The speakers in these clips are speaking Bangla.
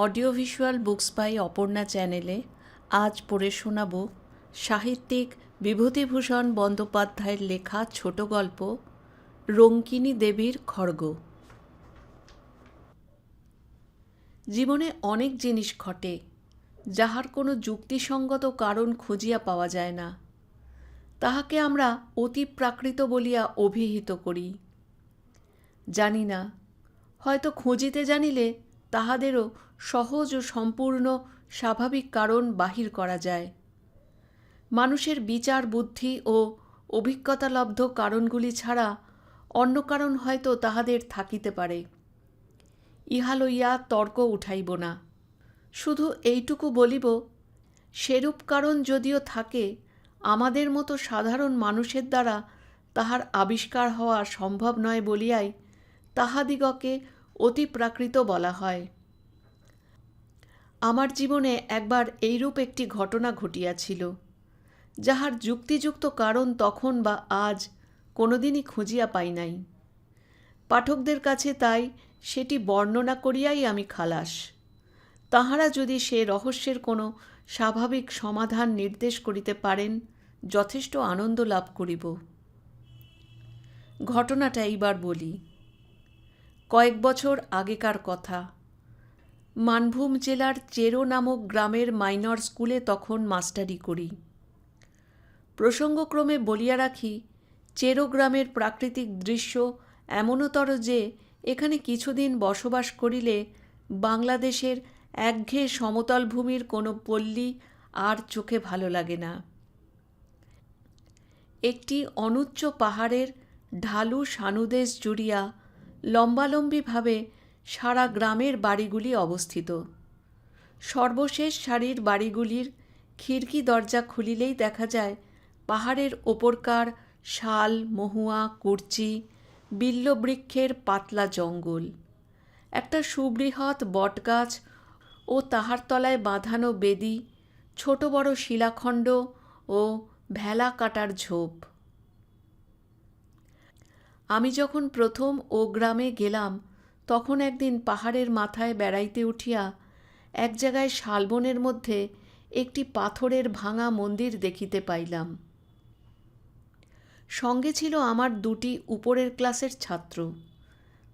Audio visual books by Aparna চ্যানেলে আজ পড়ে শোনাব সাহিত্যিক বিভূতিভূষণ বন্দ্যোপাধ্যায়ের লেখা ছোট গল্প রঙ্কিনী দেবীর খড়গ। জীবনে অনেক জিনিস ঘটে, যাহার কোনো যুক্তিসঙ্গত কারণ খুঁজিয়া পাওয়া যায় না। তাহাকে আমরা অতি প্রাকৃত বলিয়া অভিহিত করি। জানি না, হয়তো খুঁজিতে জানিলে তাহাদেরও সহজ ও সম্পূর্ণ স্বাভাবিক কারণ বাহির করা যায়। মানুষের বিচার বুদ্ধি ও অভিজ্ঞতালব্ধ কারণগুলি ছাড়া অন্য কারণ হয়তো তাহাদের থাকিতে পারে। ইহা লইয়া তর্ক উঠাইব না, শুধু এইটুকু বলিব, সেরূপ কারণ যদিও থাকে, আমাদের মতো সাধারণ মানুষের দ্বারা তাহার আবিষ্কার হওয়া সম্ভব নয় বলিয়াই তাহাদিগকে অতি প্রাকৃত বলা হয়। আমার জীবনে একবার এইরূপ একটি ঘটনা ঘটিয়াছিল, যাহার যুক্তিযুক্ত কারণ তখন বা আজ কোনোদিনই খুঁজিয়া পাই নাই। পাঠকদের কাছে তাই সেটি বর্ণনা করিয়াই আমি খালাস। তাহারা যদি সে রহস্যের কোনো স্বাভাবিক সমাধান নির্দেশ করিতে পারেন, যথেষ্ট আনন্দ লাভ করিব। ঘটনাটা এইবার বলি। কয়েক বছর আগেকার কথা। মানভূম জেলার চেরো নামক গ্রামের মাইনর স্কুলে তখন মাস্টারি করি। প্রসঙ্গক্রমে বলিয়া রাখি, চেরো গ্রামের প্রাকৃতিক দৃশ্য এমনতর যে এখানে কিছুদিন বসবাস করিলে বাংলাদেশের একঘেয়ে সমতল ভূমির কোনো পল্লী আর চোখে ভালো লাগে না। একটি অনুচ্চ পাহাড়ের ঢালু সানুদেশ জুড়িয়া লম্বালম্বিভাবে সারা গ্রামের বাড়িগুলি অবস্থিত। সর্বশেষ সারির বাড়িগুলির খিড়কি দরজা খুলিলেই দেখা যায় পাহাড়ের ওপরকার শাল, মহুয়া, কুরচি, বিল্ববৃক্ষের পাতলা জঙ্গল, একটা সুবৃহৎ বটগাছ ও তাহার তলায় বাঁধানো বেদি, ছোট বড় শিলাখণ্ড ও ভেলা কাটার ঝোপ। আমি যখন প্রথম ও গ্রামে গেলাম, তখন একদিন পাহাড়ের মাথায় বেড়াইতে উঠিয়া এক জায়গায় শালবনের মধ্যে একটি পাথরের ভাঙা মন্দির দেখিতে পাইলাম। সঙ্গে ছিল আমার দুটি উপরের ক্লাসের ছাত্র,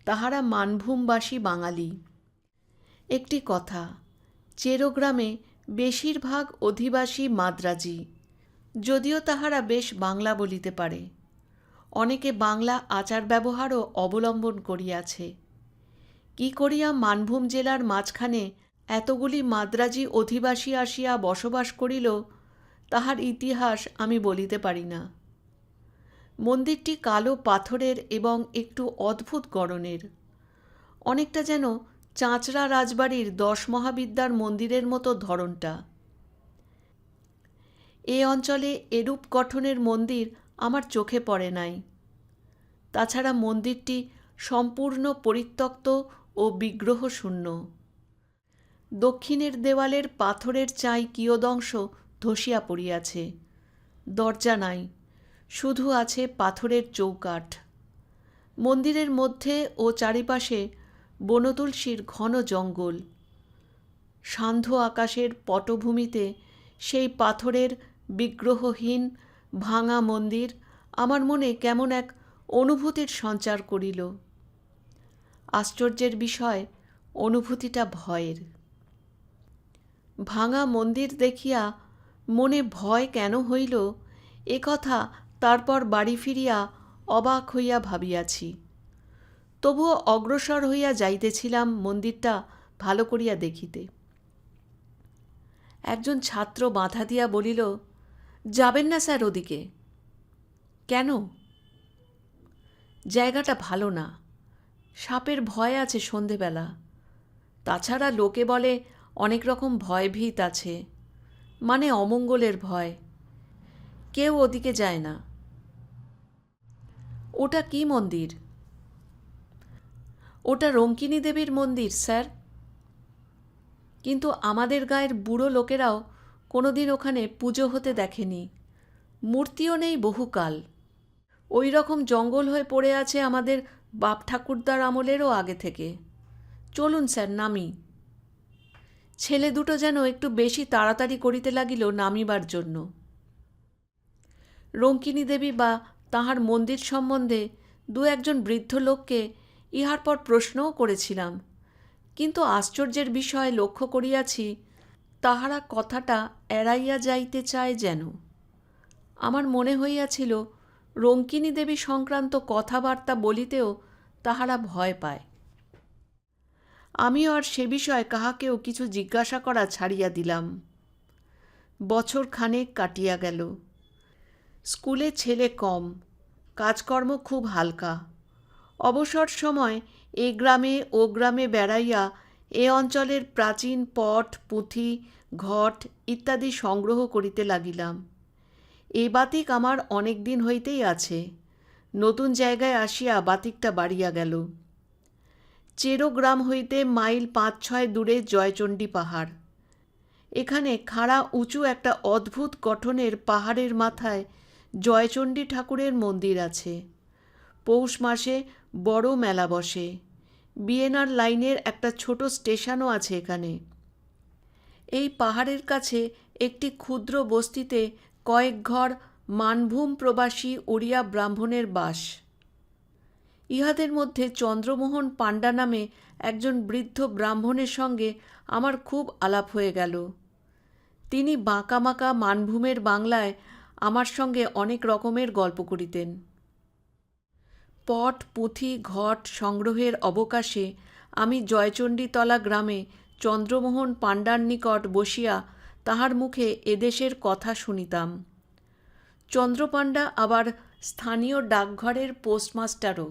তাহারা মানভূমবাসী বাঙালি। একটি কথা, চেরো গ্রামে বেশিরভাগ অধিবাসী মাদ্রাজি, যদিও তাহারা বেশ বাংলা বলিতে পারে। অনেকে বাংলা আচার ব্যবহারও অবলম্বন করিয়াছে। কি করিয়া মানভূম জেলার মাঝখানে এতগুলি মাদ্রাজি অধিবাসী আসিয়া বসবাস করিল, তাহার ইতিহাস আমি বলিতে পারি না। মন্দিরটি কালো পাথরের এবং একটু অদ্ভুত গড়নের, অনেকটা যেন চাঁচড়া রাজবাড়ির 10 মহাবিদ্যার মন্দিরের মতো ধরনটা। এ অঞ্চলে এরূপ গঠনের মন্দির আমার চোখে পড়ে নাই। তাছাড়া মন্দিরটি সম্পূর্ণ পরিত্যক্ত ও বিগ্রহশূন্য। দক্ষিণের দেওয়ালের পাথরের চাই কিয়দংশ ধসিয়া পড়িয়াছে। দরজা নাই, শুধু আছে পাথরের চৌকাঠ। মন্দিরের মধ্যে ও চারিপাশে বনতুলসীর ঘন জঙ্গল। সান্ধ্য আকাশের পটভূমিতে সেই পাথরের বিগ্রহহীন ভাঙা মন্দির আমার মনে কেমন এক অনুভূতির সঞ্চার করিল। আশ্চর্যের বিষয়, অনুভূতিটা ভয়ের। ভাঙা মন্দির দেখিয়া মনে ভয় কেন হইল, এ কথা তারপর বাড়ি ফিরিয়া অবাক হইয়া ভাবিয়াছি। তবুও অগ্রসর হইয়া যাইতেছিলাম মন্দিরটা ভালো করিয়া দেখিতে। একজন ছাত্র বাধা দিয়া বলিল, যাবেন না স্যার ওদিকে। কেন? জায়গাটা ভালো না, সাপের ভয় আছে সন্ধেবেলা। তাছাড়া লোকে বলে অনেক রকম ভয়ভীত আছে, মানে অমঙ্গলের ভয়। কেউ ওদিকে যায় না। ওটা কি মন্দির? ওটা রঙ্কিনী দেবীর মন্দির স্যার। কিন্তু আমাদের গায়ের বুড়ো লোকেরাও কোনোদিন ওখানে পুজো হতে দেখেনি। মূর্তিও নেই বহুকাল। ওই রকম জঙ্গল হয়ে পড়ে আছে আমাদের বাপ ঠাকুরদার আমলেরও আগে থেকে। চলুন স্যার, নামি। ছেলে দুটো যেন একটু বেশি তাড়াতাড়ি করিতে লাগিল নামিবার জন্য। রঙ্কিনী দেবী বা তাহার মন্দির সম্বন্ধে দু একজন বৃদ্ধ লোককে ইহার পর প্রশ্নও করেছিলাম, কিন্তু আশ্চর্যের বিষয় লক্ষ্য করিয়াছি তাহারা কথাটা এড়াইয়া যাইতে চায় যেন। আমার মনে হইয়াছিল রঙ্কিনী দেবী সংক্রান্ত কথাবার্তা বলিতেও তাহারা ভয় পায়। আমিও আর সে বিষয়ে কাহাকেও কিছু জিজ্ঞাসা করা ছাড়িয়া দিলাম। বছর খানেক কাটিয়া গেল। স্কুলে ছেলে কম, কাজকর্ম খুব হালকা। অবসর সময় এ গ্রামে ও গ্রামে বেড়াইয়া এ অঞ্চলের প্রাচীন পট, পুঁথি, ঘট ইত্যাদি সংগ্রহ করিতে লাগিলাম। এ বাতিক আমার অনেক দিন হইতেই আছে। নতুন জায়গায় আসিয়া বাতিকটা বাড়িয়া গেল। চেরো গ্রাম হইতে মাইল ৫-৬ দূরে জয়চণ্ডী পাহাড়। এখানে খাড়া উঁচু একটা অদ্ভুত গঠনের পাহাড়ের মাথায় জয়চণ্ডী ঠাকুরের মন্দির আছে। পৌষ মাসে বড় মেলা বসে। বিএনআর লাইনের একটা ছোট স্টেশনও আছে এখানে। এই পাহাড়ের কাছে একটি ক্ষুদ্র বস্তিতে কয়েক ঘর মানভূম প্রবাসী ওড়িয়া ব্রাহ্মণের বাস। ইহাদের মধ্যে চন্দ্রমোহন পাণ্ডা নামে একজন বৃদ্ধ ব্রাহ্মণের সঙ্গে আমার খুব আলাপ হয়ে গেল। তিনি বাঁকামাকা মানভূমের বাংলায় আমার সঙ্গে অনেক রকমের গল্প করিতেন। পট, পুঁথি, ঘট সংগ্রহের অবকাশে আমি জয়চণ্ডীতলা গ্রামে চন্দ্রমোহন পাণ্ডার নিকট বসিয়া তাহার মুখে এদেশের কথা শুনিতাম। চন্দ্রপাণ্ডা আবার স্থানীয় ডাকঘরের পোস্টমাস্টারও।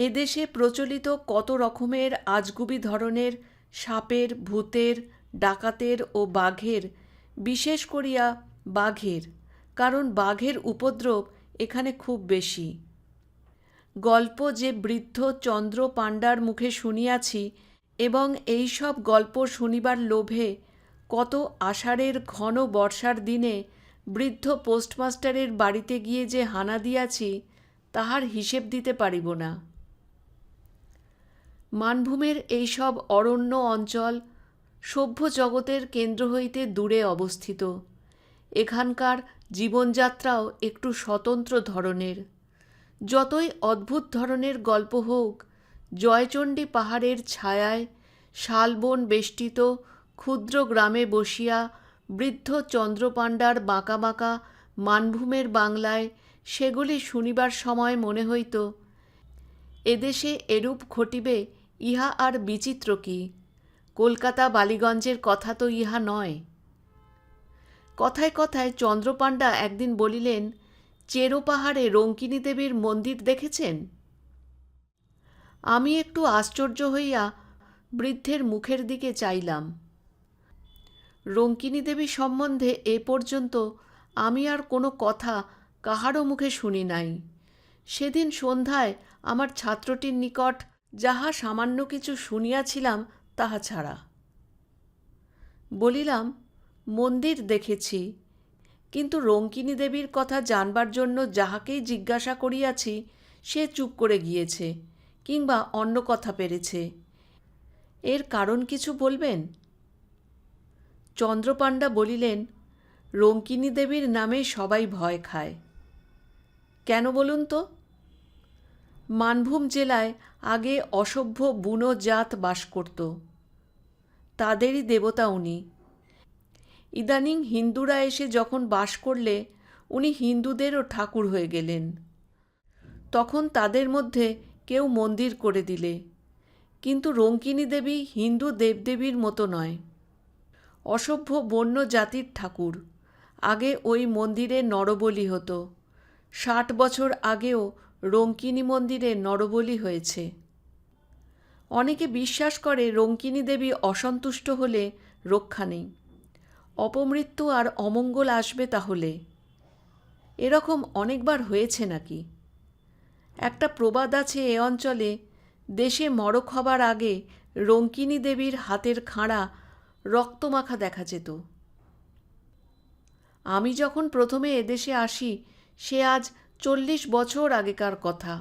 এদেশে প্রচলিত কত রকমের আজগুবি ধরনের সাপের, ভূতের, ডাকাতের ও বাঘের, বিশেষ করিয়া বাঘের, কারণ বাঘের উপদ্রব এখানে খুব বেশি। গল্প যে বৃদ্ধ চন্দ্র পাণ্ডার মুখে শুনিয়াছি এবং এই সব গল্প শুনিবার লোভে কত আষাঢ়ের ঘন বর্ষার দিনে বৃদ্ধ পোস্টমাস্টারের বাড়িতে গিয়ে যে হানা দিয়াছি তাহার হিসেব দিতে পারিব না। মানভূমের এইসব অরণ্য অঞ্চল সভ্য জগতের কেন্দ্র হইতে দূরে অবস্থিত। এখানকার জীবনযাত্রাও একটু স্বতন্ত্র ধরনের। যতই অদ্ভুত ধরনের গল্প হোক, জয়চণ্ডী পাহাড়ের ছায়ায় শালবন বেষ্টিত ক্ষুদ্র গ্রামে বসিয়া বৃদ্ধ চন্দ্রপাণ্ডার বাঁকা বাঁকা মানভূমের বাংলায় সেগুলি শুনিবার সময় মনে হইত, এদেশে এরূপ ঘটিবে ইহা আর বিচিত্র কি, কলকাতা বালিগঞ্জের কথা তো ইহা নয়। কথায় কথায় চন্দ্রপাণ্ডা একদিন বলিলেন, চেরো পাহাড়ে রঙ্কিনী দেবীর মন্দির দেখেছেন? আমি একটু আশ্চর্য হইয়া বৃদ্ধের মুখের দিকে চাইলাম। রঙ্কিনী দেবী সম্বন্ধে এ পর্যন্ত আমি আর কোনো কথা কাহারও মুখে শুনি নাই। সেদিন সন্ধ্যায় আমার ছাত্রটির নিকট যাহা সামান্য কিছু শুনিয়াছিলাম তাহা ছাড়া। বলিলাম, মন্দির দেখেছি, কিন্তু রঙ্কিনী দেবীর কথা জানবার জন্য যাহাকেই জিজ্ঞাসা করিয়াছি সে চুপ করে গিয়েছে কিংবা অন্য কথা পেরেছে। এর কারণ কিছু বলবেন? চন্দ্রপাণ্ডা বলিলেন, রঙ্কিনী দেবীর নামে সবাই ভয় খায়। কেন বলুন তো? মানভূম জেলায় আগে অসভ্য বুনো জাত বাস করত। তাদেরই দেবতা উনি। ইদানিং হিন্দুরা এসে যখন বাস করলে উনি হিন্দুদেরও ঠাকুর হয়ে গেলেন। তখন তাদের মধ্যে কেউ মন্দির করে দিলে, কিন্তু রঙ্কিনী দেবী হিন্দু দেবদেবীর মতো নয়, অসভ্য বন্য জাতির ঠাকুর। আগে ওই মন্দিরে নরবলি হতো। 60 বছর আগেও রঙ্কিনী মন্দিরে নরবলি হয়েছে। অনেকে বিশ্বাস করে রঙ্কিনী দেবী অসন্তুষ্ট হলে রক্ষা নেই, অপমৃত্যু আর অমঙ্গল আসবে তাহলে। এরকম অনেকবার হয়েছে নাকি? একটা প্রবাদ আছে এ অঞ্চলে, দেশে মড়ক হবার আগে রঙ্কিনী দেবীর হাতের খাঁড়া রক্তমাখা দেখা যেত। আমি যখন প্রথমে এদেশে আসি সে আজ 40 বছর আগেকার কথা।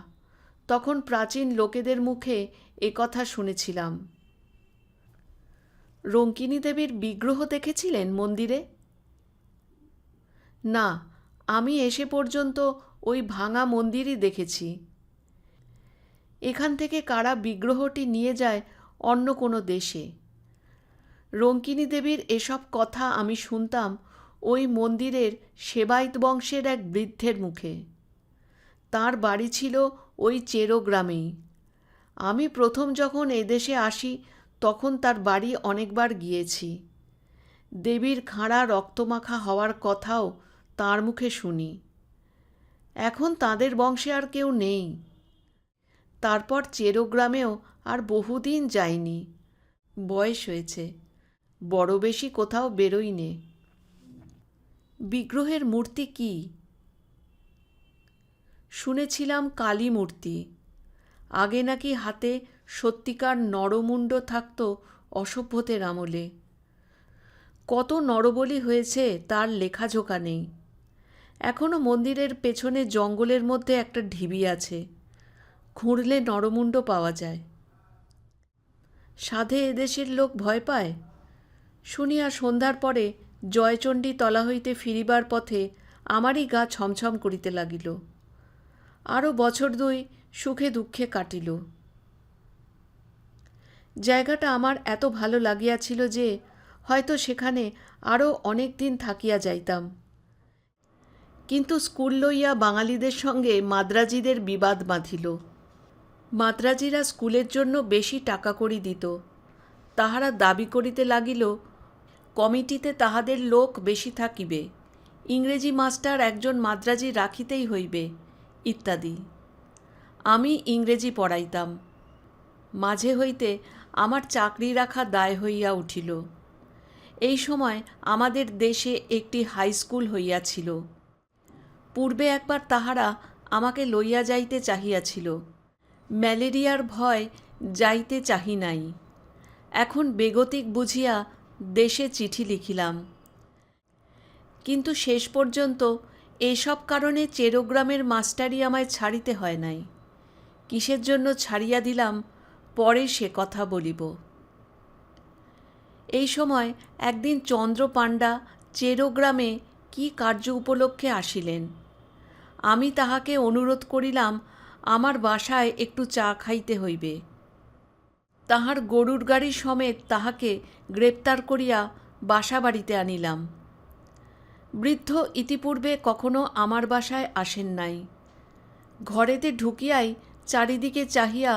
তখন প্রাচীন লোকেদের মুখে এ কথা শুনেছিলাম। রঙ্কিনী দেবীর বিগ্রহ দেখেছিলেন মন্দিরে? না, আমি এসে পর্যন্ত ওই ভাঙা মন্দিরই দেখেছি। এখান থেকে কারা বিগ্রহটি নিয়ে যায় অন্য কোনো দেশে। রঙ্কিনী দেবীর এসব কথা আমি শুনতাম ওই মন্দিরের সেবায়ত বংশের এক বৃদ্ধের মুখে। তার বাড়ি ছিল ওই চেরো গ্রামেই। আমি প্রথম যখন এদেশে আসি তখন তার বাড়ি অনেকবার গিয়েছি। দেবীর খাঁড়া রক্তমাখা হওয়ার কথাও তার মুখে শুনি। এখন তাদের বংশে আর কেউ নেই। তারপর চেরো গ্রামেও আর বহুদিন যাইনি। বয়স হয়েছে, বড় বেশি কোথাও বেরোইনে। বিগ্রহের মূর্তি কি? শুনেছিলাম কালী মূর্তি। আগে নাকি হাতে সত্যিকার নরমুণ্ড থাকত অসভ্যদের আমলে। কত নরবলি হয়েছে তার লেখাজোখা নেই। এখনও মন্দিরের পেছনে জঙ্গলের মধ্যে একটা ঢিবি আছে, খুঁড়লে নরমুণ্ড পাওয়া যায়। সাধে এদেশের লোক ভয় পায় শুনিয়া সন্ধ্যার পরে জয়চণ্ডী তলা হইতে ফিরিবার পথে আমারই গা ছমছম করিতে লাগিল। আরও বছর দুই সুখে দুঃখে কাটিল। জায়গাটা আমার এত ভালো লাগিয়াছিল যে হয়তো সেখানে আরও অনেক দিন থাকিয়া যাইতাম। কিন্তু স্কুল লইয়া বাঙালিদের সঙ্গে মাদ্রাজিদের বিবাদ বাঁধিল। মাদ্রাজিরা স্কুলের জন্য বেশি টাকা কড়ি দিত। তাহারা দাবি করিতে লাগিল কমিটিতে তাহাদের লোক বেশি থাকিবে, ইংরেজি মাস্টার একজন মাদ্রাজি রাখিতেই হইবে ইত্যাদি। আমি ইংরেজি পড়াইতাম। মাঝে হইতে আমার চাকরি রাখা দায় হইয়া উঠিল। এই সময় আমাদের দেশে একটি হাই স্কুল হইয়াছিল। পূর্বে একবার তাহারা আমাকে লইয়া যাইতে চাহিয়াছিল। ম্যালেরিয়ার ভয় যাইতে চাহি নাই। এখন বেগতিক বুঝিয়া দেশে চিঠি লিখিলাম। কিন্তু শেষ পর্যন্ত এসব কারণে চেরোগ্রামের মাস্টারই আমায় ছাড়িতে হয় নাই। কিসের জন্য ছাড়িয়া দিলাম পরে সে কথা বলিব। এই সময় একদিন চন্দ্র পাণ্ডা চেরোগ্রামে কি কার্য উপলক্ষে আসিলেন। আমি তাহাকে অনুরোধ করিলাম আমার বাসায় একটু চা খাইতে হইবে। তাহার গরুর গাড়ি সমেত তাহাকে গ্রেপ্তার করিয়া বাসা বাড়িতে আনিলাম। বৃদ্ধ ইতিপূর্বে কখনো আমার বাসায় আসেন নাই। ঘরেতে ঢুকিয়াই চারিদিকে চাহিয়া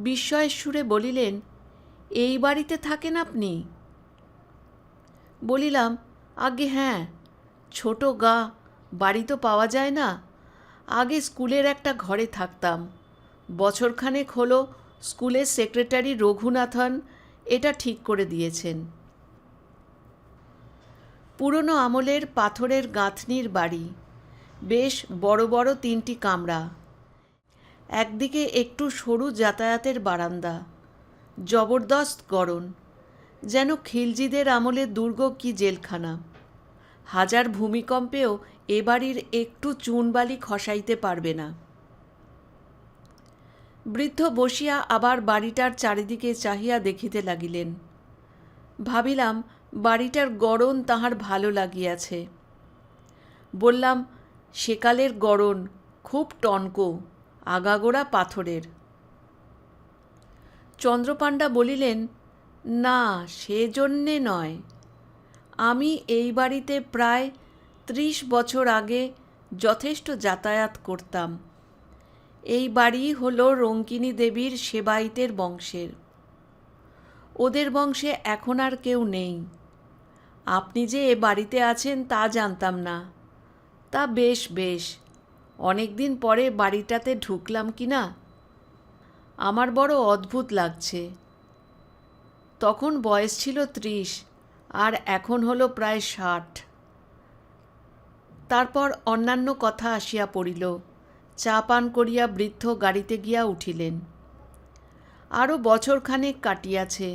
বিস্ময়ের সুরে বলিলেন, এই বাড়িতে থাকেন আপনি? বলিলাম, আগে হ্যাঁ, ছোট গা, বাড়ি তো পাওয়া যায় না। আগে স্কুলের একটা ঘরে থাকতাম। বছরখানেক হলো স্কুলের সেক্রেটারি রঘুনাথন এটা ঠিক করে দিয়েছেন। পুরনো আমলের পাথরের গাঁথনির বাড়ি, বেশ বড় বড় 3টি কামরা, একদিকে একটু সরু যাতায়াতের বারান্দা, জবরদস্ত গড়ন, যেন খিলজিদের আমলে দুর্গ কি জেলখানা। হাজার ভূমিকম্পেও এ বাড়ির একটু চুনবালি খসাইতে পারবে না। বৃদ্ধ বসিয়া আবার বাড়িটার চারিদিকে চাহিয়া দেখিতে লাগিলেন। ভাবিলাম বাড়িটার গড়ন তাহার ভালো লাগিয়াছে। বললাম, সেকালের গড়ন, খুব টনকো, আগাগোড়া পাথরের। চন্দ্রপাণ্ডা বলিলেন, না, সেজন্যে নয়। আমি এই বাড়িতে প্রায় 30 বছর আগে যথেষ্ট যাতায়াত করতাম। এই বাড়ি হলো রঙ্কিনী দেবীর সেবায়িতের বংশের। ওদের বংশে এখন আর কেউ নেই। আপনি যে এ বাড়িতে আছেন তা জানতাম না। তা বেশ বেশ, অনেক দিন পরে বাড়িটাতে ঢুকলাম কি না। আমার বড় অদ্ভুত লাগছে। তখন বয়স ছিল 30 আর এখন হলো প্রায় 60। তারপর অন্যান্য কথা আসিয়া পড়িল। চা পান করিয়া বৃদ্ধ গাড়িতে গিয়া উঠিলেন। আরও বছরখানেক কাটিয়াছে।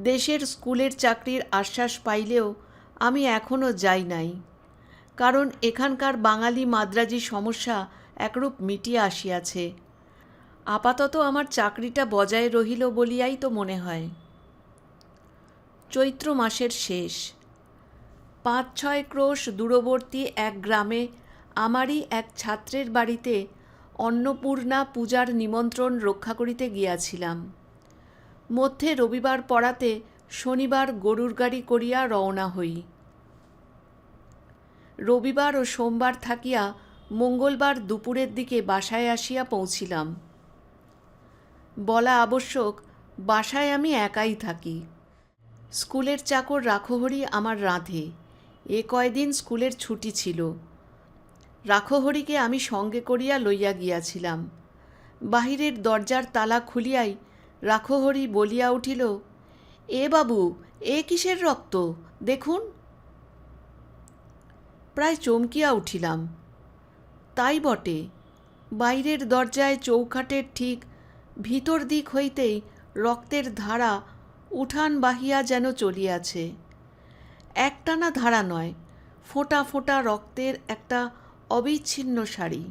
দেশের স্কুলের চাকরির আশ্বাস পাইলেও আমি এখনও যাই নাই, কারণ এখানকার বাঙালি মাদ্রাজি সমস্যা একরূপ মিটিয়া আসিয়াছে। আপাতত আমার চাকরিটা বজায় রহিল বলিয়াই তো মনে হয়। চৈত্র মাসের শেষ। ৫-৬ ক্রোশ দূরবর্তী এক গ্রামে আমারই এক ছাত্রের বাড়িতে অন্নপূর্ণা পূজার নিমন্ত্রণ রক্ষা করিতে গিয়াছিলাম। মধ্যে রবিবার পড়াতে শনিবার গরুর গাড়ি করিয়া রওনা হই। রবিবার ও সোমবার থাকিয়া মঙ্গলবার দুপুরের দিকে বাসায় আসিয়া পৌঁছিলাম। বলা আবশ্যক, বাসায় আমি একাই থাকি। স্কুলের চাকর রাখহরি আমার রাঁধে। এ কয়দিন স্কুলের ছুটি ছিল। রাখহরিকে আমি সঙ্গে করিয়া লইয়া গিয়াছিলাম। বাহিরের দরজার তালা খুলিয়াই রাখহরি বলিয়া উঠিল, এ বাবু, এ কিসের রক্ত, দেখুন। প্রায় চমকিয়া উঠিলাম। তাই বটে, বাইরের দরজায় চৌখাটের ঠিক ভিতর দিক হইতেই রক্তের ধারা উঠান বাহিয়া যেন চলিয়াছে। একটানা ধারা নয়, ফোঁটা ফোঁটা রক্তের একটা অবিচ্ছিন্ন সারি।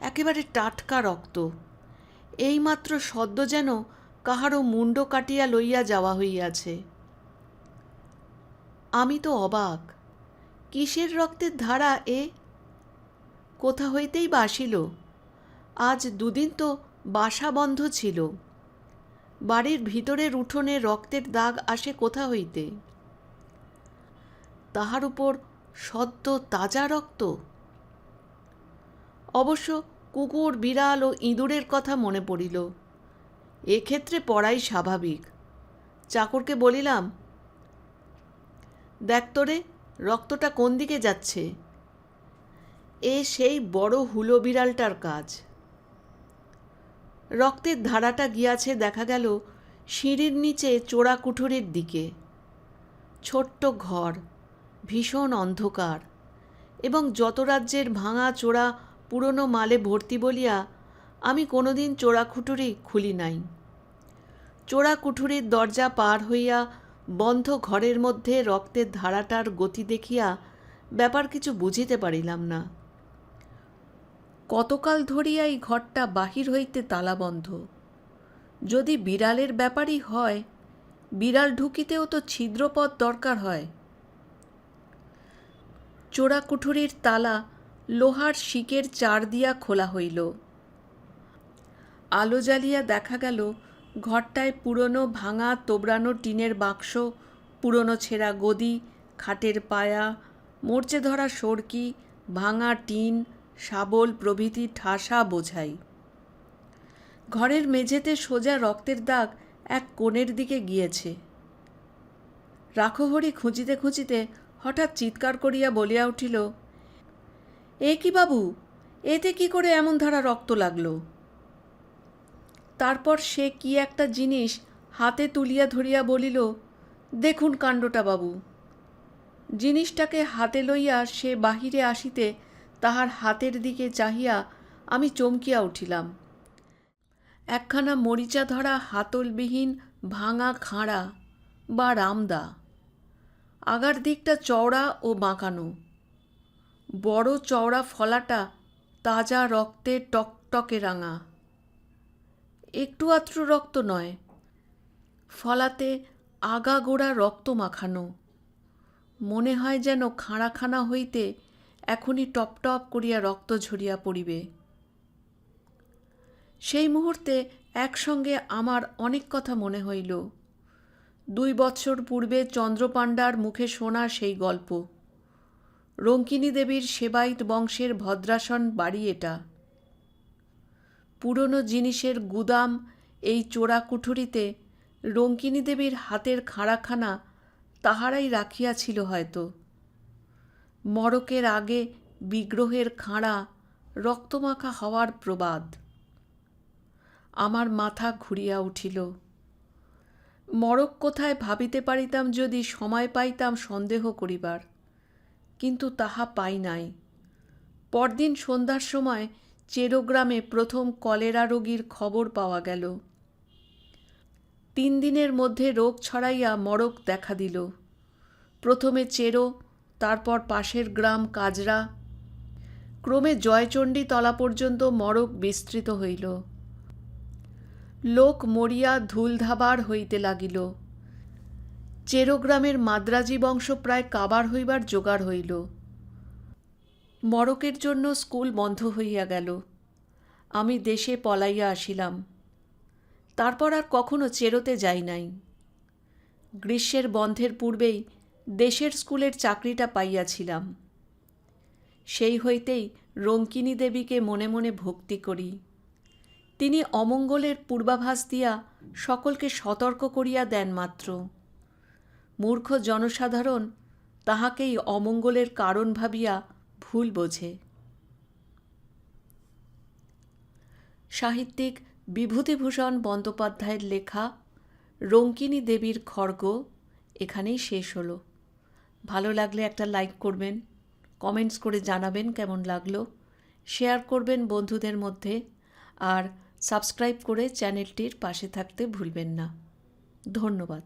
একেবারে টাটকা রক্ত। এইমাত্র সদ্য যেন কাহারও মুণ্ড কাটিয়া লইয়া যাওয়া হইয়াছে। আমি তো অবাক। কিসের রক্তের ধারা এ? কোথা হইতেই বা আসিল? আজ দুদিন তো বাসা বন্ধ ছিল। বাড়ির ভিতরের উঠোনে রক্তের দাগ আসে কোথা হইতে? তাহার উপর সদ্য তাজা রক্ত। অবশ্য কুকুর, বিড়াল ও ইঁদুরের কথা মনে পড়িল। এক্ষেত্রে পড়াই স্বাভাবিক। চাকরকে বলিলাম, দেখ তোরে, রক্তটা কোন দিকে যাচ্ছে। এ সেই বড় হুলো বিড়ালটার কাজ। রক্তের ধারাটা গিয়াছে দেখা গেল সিঁড়ির নিচে চোরা কুঠুরির দিকে। ছোট্ট ঘর, ভীষণ অন্ধকার এবং যত রাজ্যের ভাঙা চোরা পুরনো মালে ভর্তি বলিয়া আমি কোনোদিন চোরা কুঠুরি খুলি নাই। চোরা কুঠুরির দরজা পার হইয়া বন্ধ ঘরের মধ্যে রক্তের ধারাটার গতি দেখিয়া ব্যাপার কিছু বুঝিতে পারিলাম না। কতকাল ধরিয়া এই ঘরটা বাহির হইতে তালাবন্ধ। যদি বিড়ালের ব্যাপারই হয়, বিড়াল ঢুকিতেও তো ছিদ্রপথ দরকার হয়। চোরা কুঠুরির তালা লোহার শিকের চার দিয়া খোলা হইল। আলো জ্বালিয়া দেখা গেল ঘরটায় পুরনো ভাঙা তোবড়ানো টিনের বাক্স, পুরনো ছেঁড়া গদি, খাটের পায়া, মরচে ধরা সড়কি, ভাঙা টিন, শাবল প্রভৃতি ঠাসা বোঝাই। ঘরের মেঝেতে সোজা রক্তের দাগ এক কোণের দিকে গিয়েছে। রাখহরি খুঁজিতে খুঁজিতে হঠাৎ চিৎকার করিয়া বলিয়া উঠিল, এ কি বাবু, এতে কি করে এমন ধারা রক্ত লাগল? তারপর সে কি একটা জিনিস হাতে তুলিয়া ধরিয়া বলিল, দেখুন কাণ্ডটা বাবু। জিনিসটাকে হাতে লইয়া সে বাহিরে আসিতে তাহার হাতের দিকে চাহিয়া আমি চমকিয়া উঠিলাম। একখানা মরিচা ধরা হাতলবিহীন ভাঙা খাঁড়া বা রামদা। আগার দিকটা চওড়া ও বাঁকানো। বড় চওড়া ফলাটা তাজা রক্তে টকটকে রাঙা। একটু আধটু রক্ত নয়, ফলাতে আগাগোড়া রক্ত মাখানো। মনে হয় যেন খাঁড়াখানা হইতে এখনই টপটপ করিয়া রক্ত ঝরিয়া পড়িবে। সেই মুহূর্তে একসঙ্গে আমার অনেক কথা মনে হইল। 2 বৎসর পূর্বে চন্দ্রপাণ্ডার মুখে শোনা সেই গল্প। রঙ্কিনী দেবীর সেবায়িত বংশের ভদ্রাসন বাড়ি এটা। পুরনো জিনিসের গুদাম এই চোরা কুঠুরিতে রঙ্কিনী দেবীর হাতের খাঁড়াখানা তাহারাই রাখিয়াছিল হয়তো। মড়কের আগে বিগ্রহের খাঁড়া রক্তমাখা হওয়ার প্রবাদ। আমার মাথা ঘুরিয়া উঠিল। মড়ক কোথায় ভাবিতে পারিতাম যদি সময় পাইতাম সন্দেহ করিবার, কিন্তু তাহা পাই নাই। পরদিন সন্ধ্যার সময় চেরোগ্রামে প্রথম কলেরা রোগীর খবর পাওয়া গেল। 3 দিনের মধ্যে রোগ ছড়াইয়া মড়ক দেখা দিল। প্রথমে চেরো, তারপর পাশের গ্রাম কাজরা, ক্রমে জয়চণ্ডী তলা পর্যন্ত মড়ক বিস্তৃত হইল। লোক মরিয়া ধুলধাবার হইতে লাগিল। চেরোগ্রামের মাদ্রাজি বংশ প্রায় কাবার হইবার জোগাড় হইল। মড়কের জন্য স্কুল বন্ধ হইয়া গেল। আমি দেশে পলাইয়া আসিলাম। তারপর আর কখনো চেরোতে যাই নাই। গ্রীষ্মের বন্ধের পূর্বেই দেশের স্কুলের চাকরিটা পাইয়াছিলাম। সেই হইতেই রঙ্কিনী দেবীকে মনে মনে ভক্তি করি। তিনি অমঙ্গলের পূর্বাভাস দিয়া সকলকে সতর্ক করিয়া দেন মাত্র। মূর্খ জনসাধারণ তাহাকেই অমঙ্গলের কারণ ভাবিয়া ভুল বোঝে। সাহিত্যিক বিভূতিভূষণ বন্দ্যোপাধ্যায়ের লেখা রঙ্কিনী দেবীর খড়গ এখানেই শেষ হলো। ভালো লাগলে একটা লাইক করবেন, কমেন্টস করে জানাবেন কেমন লাগলো, শেয়ার করবেন বন্ধুদের মধ্যে, আর সাবস্ক্রাইব করে চ্যানেলটির পাশে থাকতে ভুলবেন না। ধন্যবাদ।